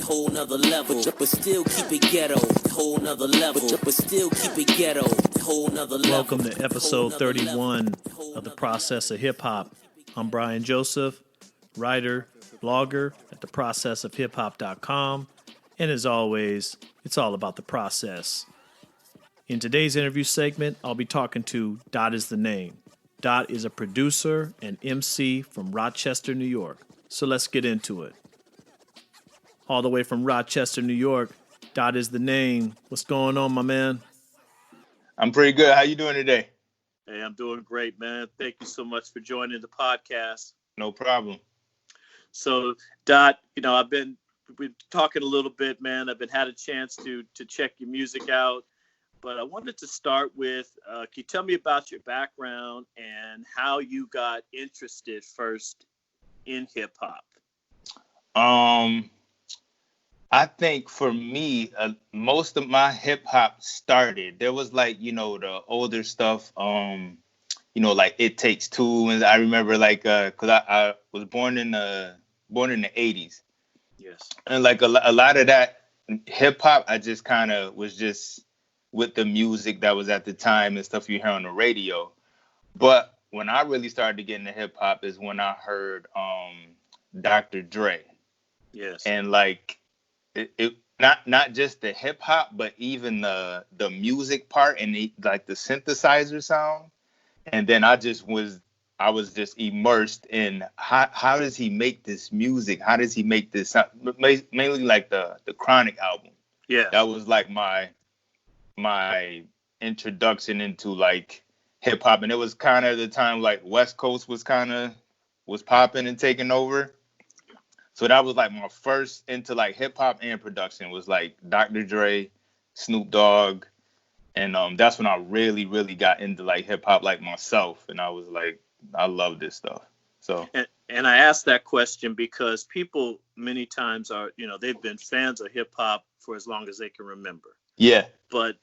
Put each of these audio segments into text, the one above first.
whole nother level, but still keep it ghetto, whole nother level, but still keep it ghetto, whole nother level. Welcome to episode 31 of The Process of Hip Hop. I'm Brian Joseph, writer, blogger at theprocessofhiphop.com, and as always, it's all about the process. In today's interview segment, I'll be talking to Dot Is The Name. Dot is a producer and MC from Rochester, New York. So let's get into it. All the way from Rochester, New York, Dot Is The Name. What's going on, my man? I'm pretty good. How you doing today? Hey, I'm doing great, man. Thank you so much for joining the podcast. No problem. So, Dot, we've talking a little bit, man. I've had a chance to check your music out, but I wanted to start with, can you tell me about your background and how you got interested first in hip hop? I think for me, most of my hip hop started. There was the older stuff, like It Takes Two. And I remember cause I was born in the 80s. Yes. And a lot of that hip hop, I just kind of was just with the music that was at the time and stuff you hear on the radio. But when I really started to get into hip hop is when I heard Dr. Dre. Yes. And it not just the hip hop, but even the music part and the synthesizer sound. And then I was just immersed in how does he make this music? How does he make this sound? Mainly the Chronic album. Yeah. That was my introduction into hip hop. And it was kind of the time West Coast was popping and taking over. So that was my first into hip hop and production was Dr. Dre, Snoop Dogg, and that's when I really, really got into hip hop myself, and I was I love this stuff. So and I asked that question because people many times are they've been fans of hip hop for as long as they can remember. Yeah. But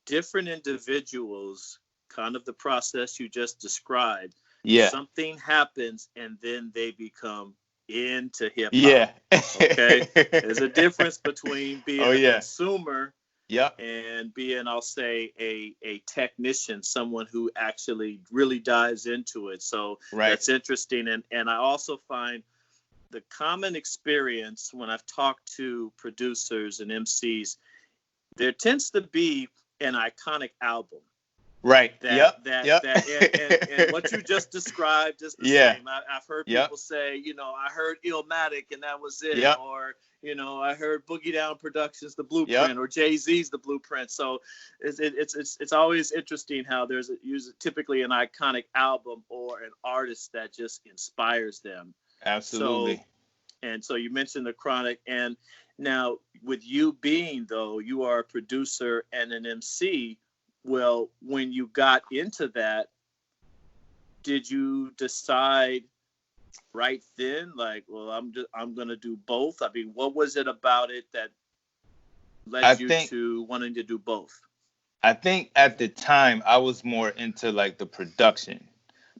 different individuals, kind of the process you just described. Yeah. Something happens and then they become into hip hop. Yeah. Okay. There's a difference between being a consumer and being, I'll say, a technician, someone who actually really dives into it. So That's interesting. And I also find the common experience when I've talked to producers and MCs, there tends to be an iconic album. Right. And what you just described is the same. I've heard people say, I heard Illmatic and that was it. Yep. Or, I heard Boogie Down Productions, The Blueprint, or Jay-Z's The Blueprint. So it's always interesting how there's typically an iconic album or an artist that just inspires them. Absolutely. So you mentioned the Chronic, and now with you being, though, you are a producer and an MC. Well, when you got into that, did you decide right then, I'm going to do both? I mean, what was it about it that led you to wanting to do both? I think at the time I was more into the production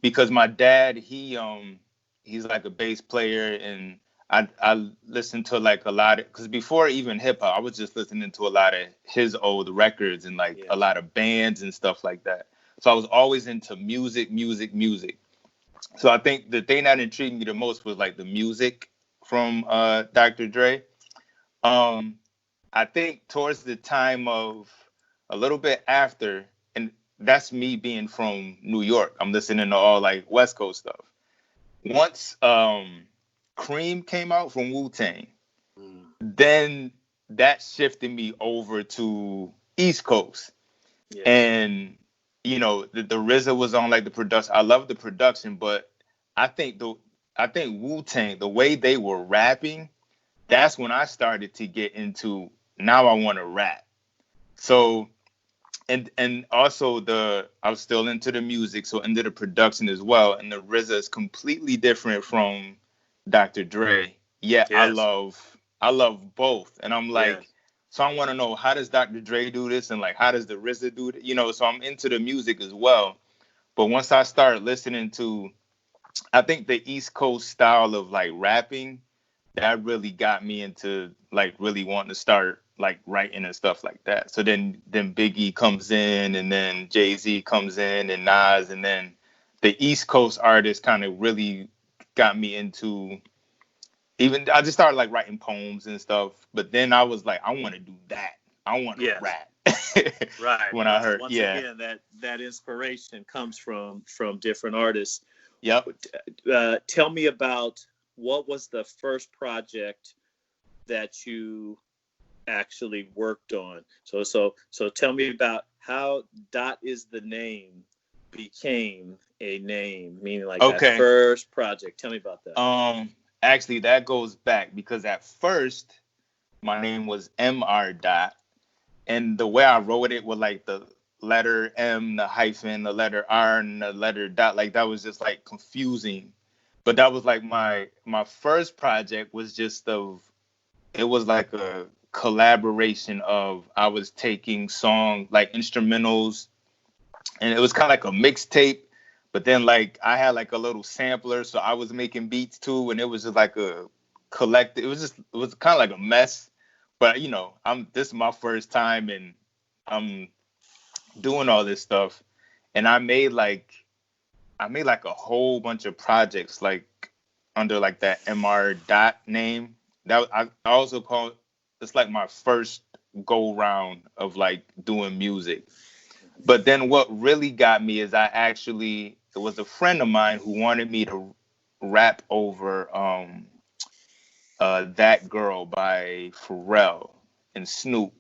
because my dad, he's a bass player, and I listened to a lot of, because before even hip hop, I was just listening to a lot of his old records and a lot of bands and stuff like that. So I was always into music. So I think the thing that intrigued me the most was the music from Dr. Dre. I think towards the time of a little bit after, and that's me being from New York, I'm listening to all West Coast stuff. Once Cream came out from Wu-Tang, then that shifted me over to East Coast. Yeah. And the RZA was on the production. I love the production, but I think Wu-Tang, the way they were rapping, that's when I started to get into, now I want to rap. So and also I was still into the music, so into the production as well. And the RZA is completely different from Dr. Dre. Yeah, yes. I love both, and I'm so I want to know, how does Dr. Dre do this, and how does the RZA do it? So I'm into the music as well. But once I started listening to, I think the East Coast style of rapping, that really got me into like really wanting to start like writing and stuff like that. So then Biggie comes in, and then Jay-Z comes in, and Nas, and then the East Coast artists kind of really got me into, even I just started like writing poems and stuff. But then I was like, I want to do that. I want to Yes. rap. Right. When I heard, Once yeah. again, that inspiration comes from different artists. Yep. Tell me about what was the first project that you actually worked on. So tell me about how Dot is the name became a name, meaning like that Okay. first project. Tell me about that. Actually, that goes back because at first my name was Mr. Dot, and the way I wrote it was like the letter M, the hyphen, the letter R, and the letter dot. Like that was just like confusing. But that was like my first project was just it was like a collaboration of, I was taking song like instrumentals, and it was kind of like a mixtape. But then like I had like a little sampler, so I was making beats too, and it was just like a collective. It was kind of like a mess. But you know, this is my first time, and I'm doing all this stuff, and I made like a whole bunch of projects like under like that Mr. Dot name. That I also call it's like my first go round of like doing music. But then what really got me is it was a friend of mine who wanted me to rap over That Girl by Pharrell and Snoop.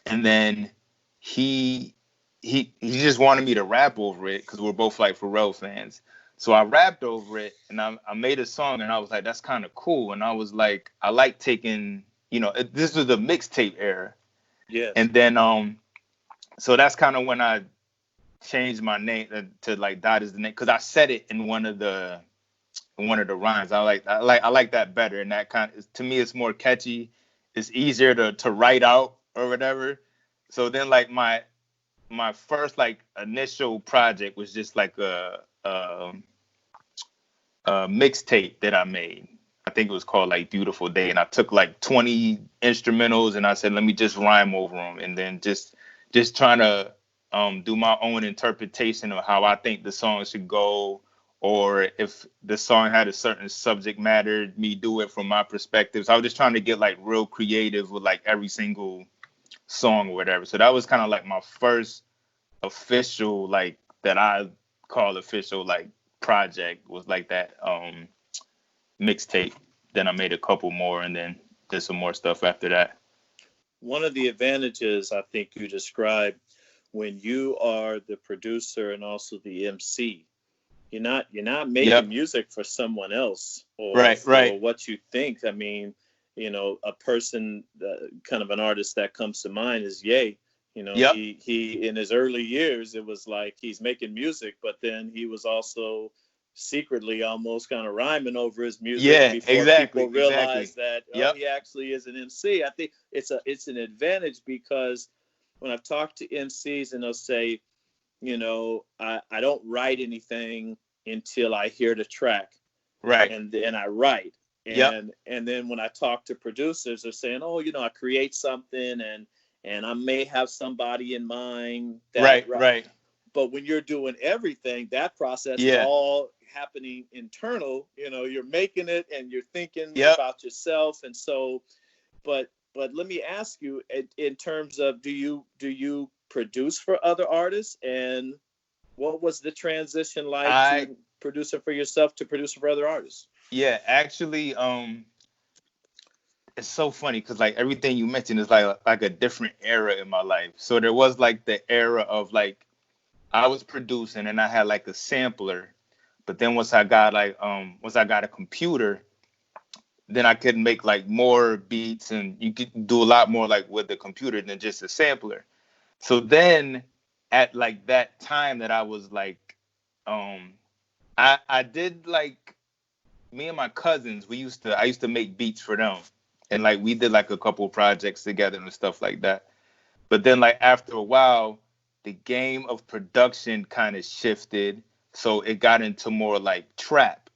And then he he just wanted me to rap over it because we're both like Pharrell fans. So I rapped over it, and I made a song, and I was like, that's kind of cool. And I was like, I like taking, this was the mixtape era. Yes. And then so that's kind of when I changed my name to like Dot is the name, because I said it in one of the rhymes. I like that better, and that to me it's more catchy. It's easier to write out or whatever. So then like my first like initial project was just like a mixtape that I made. I think it was called like Beautiful Day, and I took like 20 instrumentals, and I said, let me just rhyme over them, and then just trying to do my own interpretation of how I think the song should go, or if the song had a certain subject matter, me do it from my perspective. So I was just trying to get like real creative with like every single song or whatever. So that was kind of like my first official, like that I call official, like project, was like that mixtape. Then I made a couple more, and then did some more stuff after that. One of the advantages I think you described, when you are the producer and also the MC, you're not making music for someone else or right. what you think. I mean, a person, kind of an artist that comes to mind is Ye. He in his early years, it was like he's making music, but then he was also secretly almost kind of rhyming over his music before people realize that he actually is an MC. I think it's an advantage, because when I've talked to MCs and they'll say, I don't write anything until I hear the track, right, and then I write. And then when I talk to producers, they're saying, I create something and I may have somebody in mind. Right. But when you're doing everything, that process is all happening internal. You're making it and you're thinking about yourself. And so, but let me ask you, in terms of, do you produce for other artists, and what was the transition like to producing for yourself to producing for other artists? Yeah, actually, it's so funny because like everything you mentioned is like a different era in my life. So there was like the era of like I was producing and I had like a sampler, but then once I got a computer, then I could make like more beats, and you could do a lot more like with the computer than just a sampler. So then at like that time that I was like, I did like, me and my cousins, I used to make beats for them, and like we did like a couple projects together and stuff like that. But then like after a while, the game of production kind of shifted, so it got into more like trap.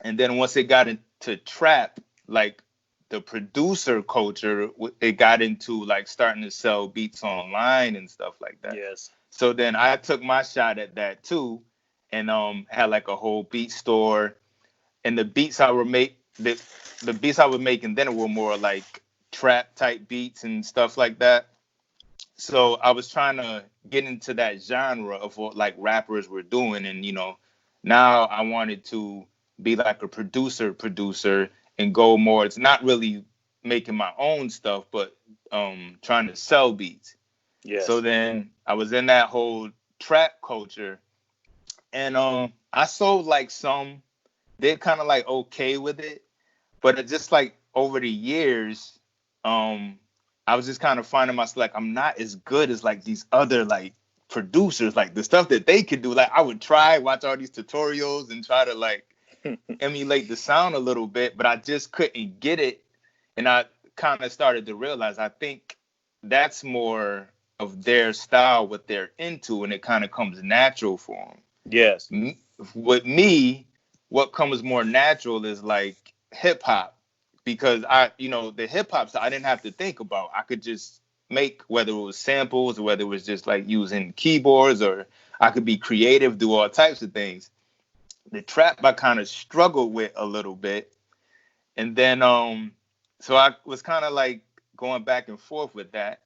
And then once it got to trap, like the producer culture, it got into like starting to sell beats online and stuff like that. Yes. So then I took my shot at that too, and had like a whole beat store. And the beats I were the beats I was making then were more like trap type beats and stuff like that. So I was trying to get into that genre of what like rappers were doing, and now I wanted to be like a producer and go more. It's not really making my own stuff, but trying to sell beats. Yes. So then I was in that whole trap culture, and I sold like some. They're kind of like okay with it, but it just like over the years, I was just kind of finding myself like I'm not as good as like these other like producers, like the stuff that they could do. Like I would watch all these tutorials and try to like emulate the sound a little bit, but I just couldn't get it. And I kind of started to realize I think that's more of their style, what they're into, and it kind of comes natural for them. Yes. With me, what comes more natural is like hip hop, because the hip hop I didn't have to think about. I could just make, whether it was samples or whether it was just like using keyboards, or I could be creative, do all types of things. The trap I kind of struggled with a little bit. And then so I was kind of like going back and forth with that.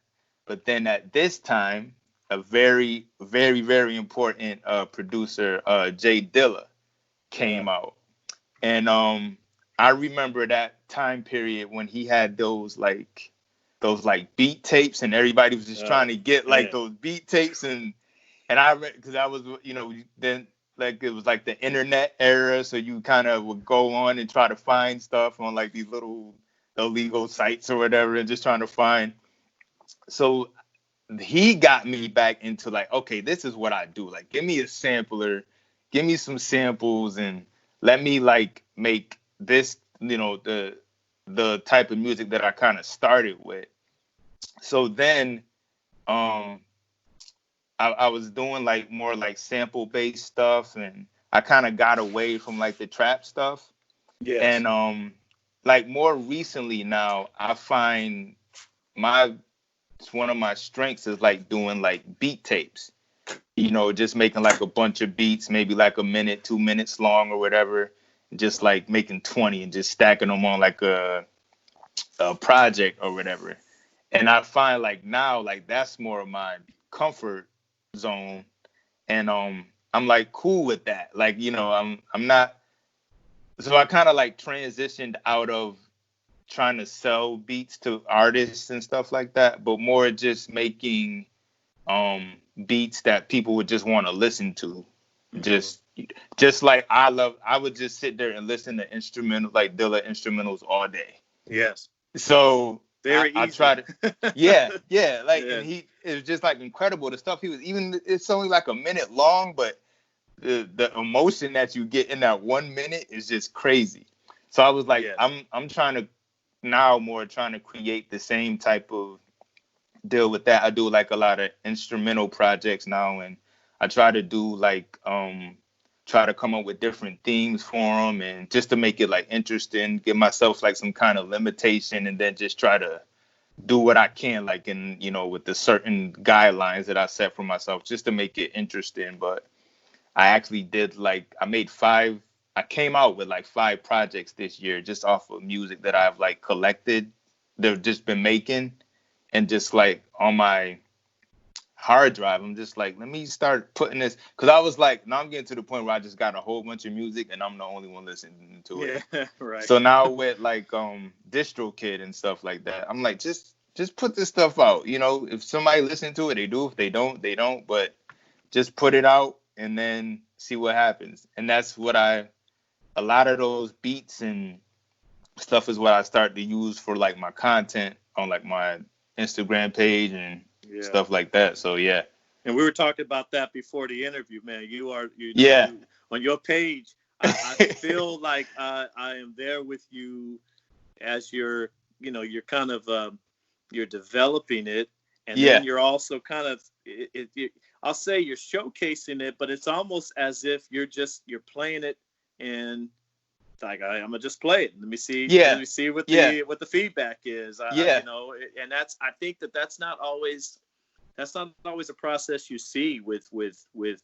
But then at this time, a very, very, very important producer, Jay Dilla, came out. And I remember that time period when he had those beat tapes, and everybody was just trying to get like those beat tapes, and I read, because I was then like it was like the internet era, so you kind of would go on and try to find stuff on like these little illegal sites or whatever, and just trying to find. So he got me back into like, okay, this is what I do. Like, give me a sampler, give me some samples, and let me like make this, the type of music that I kind of started with. So then I was doing like more like sample based stuff, and I kind of got away from like the trap stuff. Yes. And like more recently now, I find one of my strengths is like doing like beat tapes. Just making like a bunch of beats, maybe like a minute, 2 minutes long or whatever, just like making 20 and just stacking them on like a project or whatever. And I find like now, like that's more of my comfort zone, and I'm like cool with that. Like I'm not. So I kind of like transitioned out of trying to sell beats to artists and stuff like that, but more just making beats that people would just want to listen to. Just like I would just sit there and listen to like Dilla instrumentals all day. Yes. So very easy. I tried to, yeah, like, and it was just like incredible. The stuff he was, even it's only like a minute long, but the emotion that you get in that 1 minute is just crazy. So I was like, I'm trying to now more trying to create the same type of deal with that. I do like a lot of instrumental projects now, and I try to do like try to come up with different themes for them, and just to make it like interesting, give myself like some kind of limitation, and then just try to do what I can, like in with the certain guidelines that I set for myself, just to make it interesting. But I actually did I came out with like 5 projects this year just off of music that I've like collected, they've just been making, and just like on my hard drive, I'm just like, let me start putting this, because I was like, now I'm getting to the point where I just got a whole bunch of music and I'm the only one listening to it. Yeah, right. So now with like DistroKid and stuff like that, I'm like, just put this stuff out. If somebody listen to it, they do. If they don't, they don't. But just put it out and then see what happens. And that's what a lot of those beats and stuff is what I start to use for like my content on like my Instagram page and stuff like that. So yeah. And we were talking about that before the interview, man. You on your page. I feel like I am there with you as you're kind of you're developing it, and then you're also kind of I'll say you're showcasing it, but it's almost as if you're playing it, and like I'm gonna just play it. Let me see. Yeah. Let me see what Yeah. the feedback is. Yeah. You know, and I think that's not always a process you see with you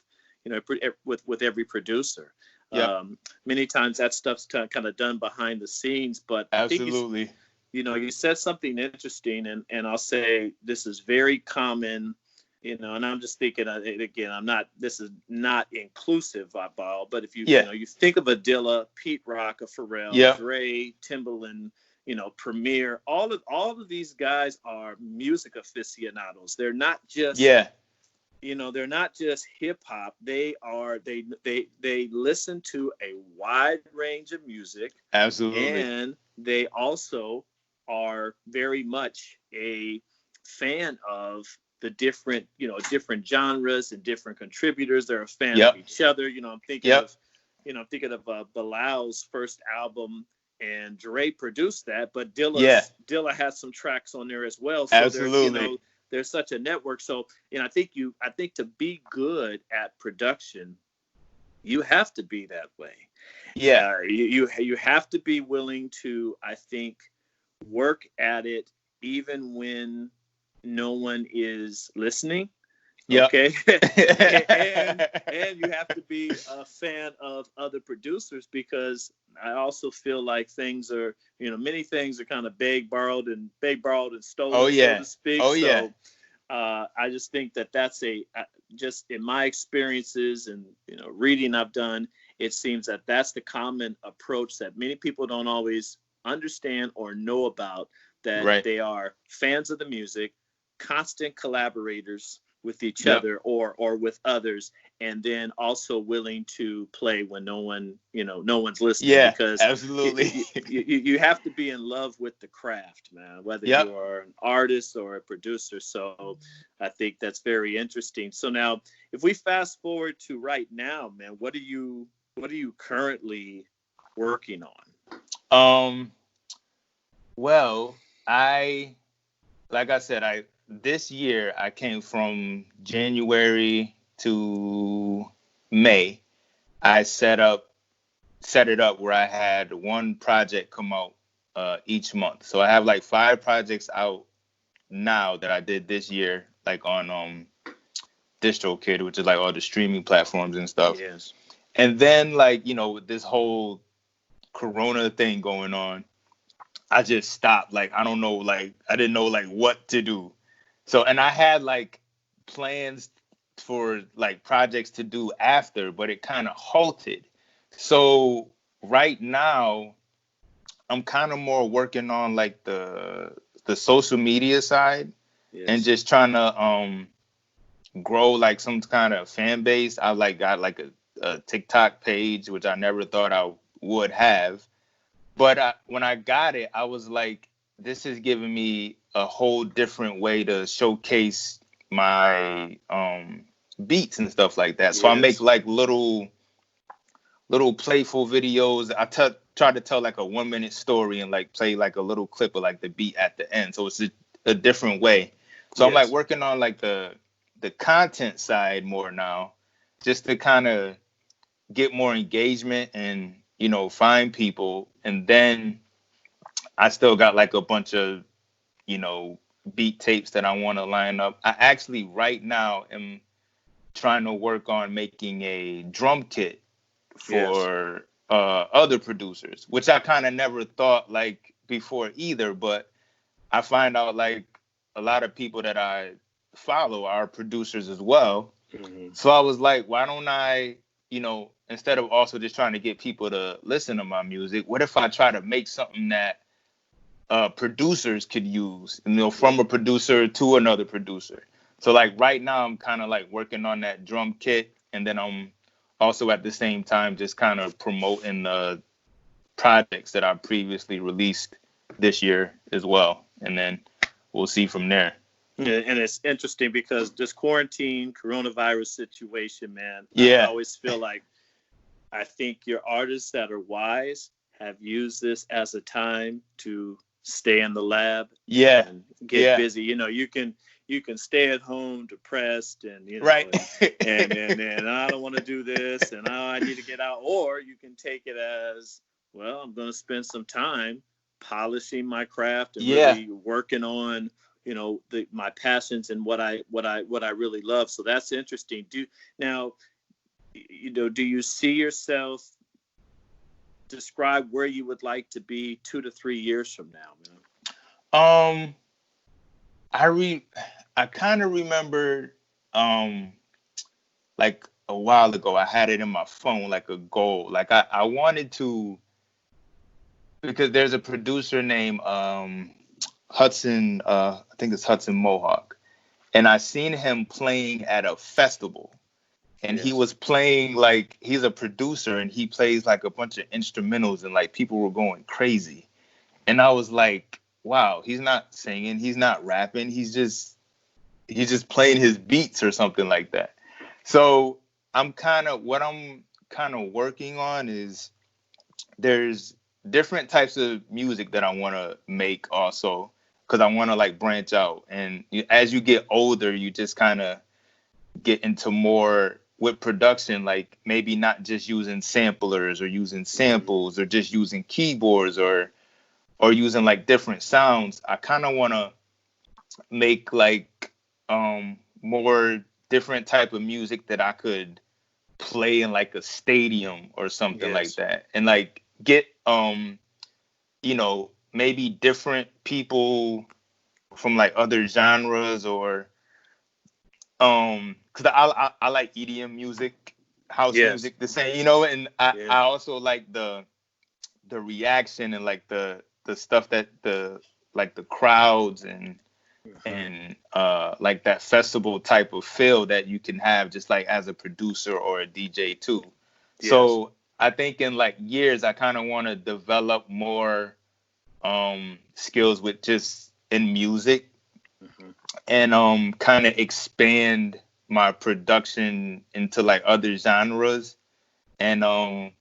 know with every producer. Yep. Many times that stuff's kind of done behind the scenes, but I think Absolutely. you know, you said something interesting, and I'll say this is very common, you know, and I'm just thinking, again, this is not inclusive of all, but if you, Yeah. you know, you think of a Dilla, Pete Rock, a Pharrell, Yep. Dre, Timbaland, you know, Premier, all of these guys are music aficionados. They're not just, Yeah. you know, they're not just hip hop. They listen to a wide range of music, Absolutely. and they also are very much a fan of the different, you know, different genres and different contributors. They're a fan Yep. of each other. You know, I'm thinking Yep. of, you know, Bilal's first album, and Dre produced that, but Dilla has some tracks on there as well. So Absolutely. you know, there's such a network. So, and I think to be good at production, you have to be that way. Yeah. You have to be willing to, I think, work at it even when no one is listening. Yep. Okay. and you have to be a fan of other producers, because I also feel like things are, you know, many things are kind of begged, borrowed, and stolen, Oh, yeah. so to speak. Oh, yeah. So I just think that's just in my experiences and, you know, reading I've done, it seems that that's the common approach that many people don't always understand or know about, that Right. they are fans of the music, constant collaborators with each Yep. other or with others, and then also willing to play when no one's listening. Yeah. Because Absolutely. you have to be in love with the craft, man, whether Yep. you are an artist or a producer. So I think that's very interesting. So now, if we fast forward to right now, man, what are you currently working on? Well, like I said, this year I came from January to May. I set it up where I had one project come out each month. So I have like 5 projects out now that I did this year, like on DistroKid, which is like all the streaming platforms and stuff. Yes. And then, like, you know, with this whole Corona thing going on, I just stopped. Like, I don't know, like, I didn't know like what to do. So, and I had like plans for like projects to do after, but it kind of halted. So right now, I'm kind of more working on like the social media side. Yes. And just trying to grow like some kind of fan base. I like got like a TikTok page, which I never thought I would have. But when I got it, I was like, this is giving me a whole different way to showcase my beats and stuff like that. So I make like little playful videos. I try to tell like a 1-minute story and like play like a little clip of like the beat at the end. So it's a different way. So I'm like working on like the content side more now, just to kind of get more engagement and, you know, find people. And then I still got like a bunch of, you know, beat tapes that I want to line up. I actually right now am trying to work on making a drum kit for other producers, which I kind of never thought like before either. But I find out like a lot of people that I follow are producers as well. Mm-hmm. So I was like, why don't I, you know, instead of also just trying to get people to listen to my music, what if I try to make something that producers could use, you know, from a producer to another producer. So like right now I'm kind of like working on that drum kit, and then I'm also at the same time just kind of promoting the projects that I previously released this year as well. And then we'll see from there. Yeah, and it's interesting because this coronavirus situation, man, Yeah. I always feel like I think your artists that are wise have used this as a time to stay in the lab and get busy. You know, you can stay at home depressed and, you know, right. and I don't want to do this and I need to get out. Or you can take it as well, I'm going to spend some time polishing my craft and really working on, my passions and what I really love. So that's interesting. Do you see yourself, describe where you would like to be 2 to 3 years from now, man? I kind of remember, like a while ago, I had it in my phone, like a goal. Like I wanted to, because there's a producer named Hudson, I think it's Hudson Mohawk, and I seen him playing at a festival, and he was playing, like, he's a producer and he plays like a bunch of instrumentals, and like people were going crazy, and I was like, wow, he's not singing, he's not rapping, he's just playing his beats or something like that. So I'm kind of working on is there's different types of music that I want to make also, because I want to like branch out. And as you get older, you just kind of get into more with production, like maybe not just using samplers or using samples or just using keyboards or using like different sounds. I kind of want to make like more different type of music that I could play in like a stadium or something like that, and like get maybe different people from like other genres, or because I like EDM music, house music, the same, and I also like the reaction and like the stuff that the crowds and like that festival type of feel that you can have just like as a producer or a DJ too. So I think in like years, I kind of want to develop more skills with just in music, and kind of expand my production into like other genres. And I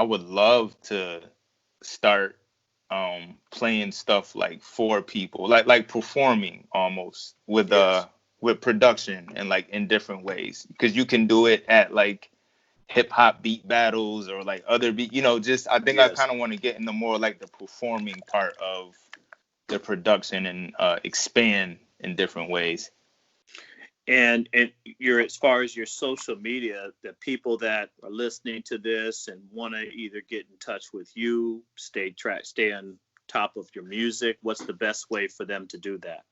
would love to start playing stuff like for people, like performing almost with production and like in different ways, because you can do it at like hip hop beat battles or like other beat, just I think I kind of want to get into more like the performing part of the production and expand in different ways. And as far as your social media, the people that are listening to this and want to either get in touch with you, stay on top of your music, what's the best way for them to do that?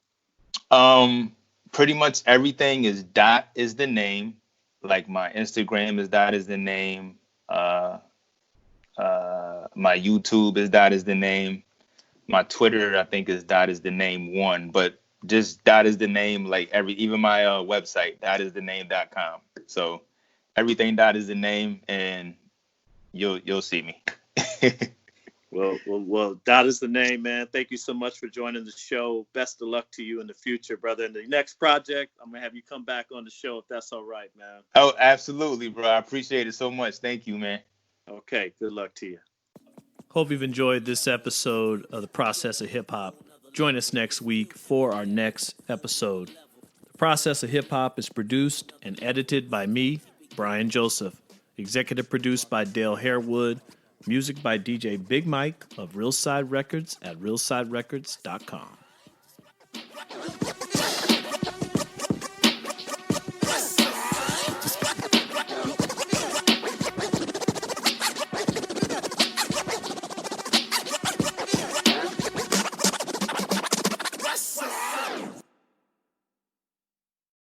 Pretty much everything is Dot is the name. Like my Instagram is Dot is the name. My YouTube is Dot is the name. My Twitter, I think, is Dot is the name 1, but just Dot is the name, like even my website, dotisthename.com. So everything Dot is the name, and you'll see me. Well, Dot is the name, man. Thank you so much for joining the show. Best of luck to you in the future, brother. In the next project, I'm gonna have you come back on the show if that's all right, man. Oh, absolutely, bro. I appreciate it so much. Thank you, man. Okay, good luck to you. Hope you've enjoyed this episode of The Process of Hip Hop. Join us next week for our next episode. The Process of Hip Hop is produced and edited by me, Brian Joseph. Executive produced by Dale Harewood. Music by DJ Big Mike of Real Side Records at realsiderecords.com.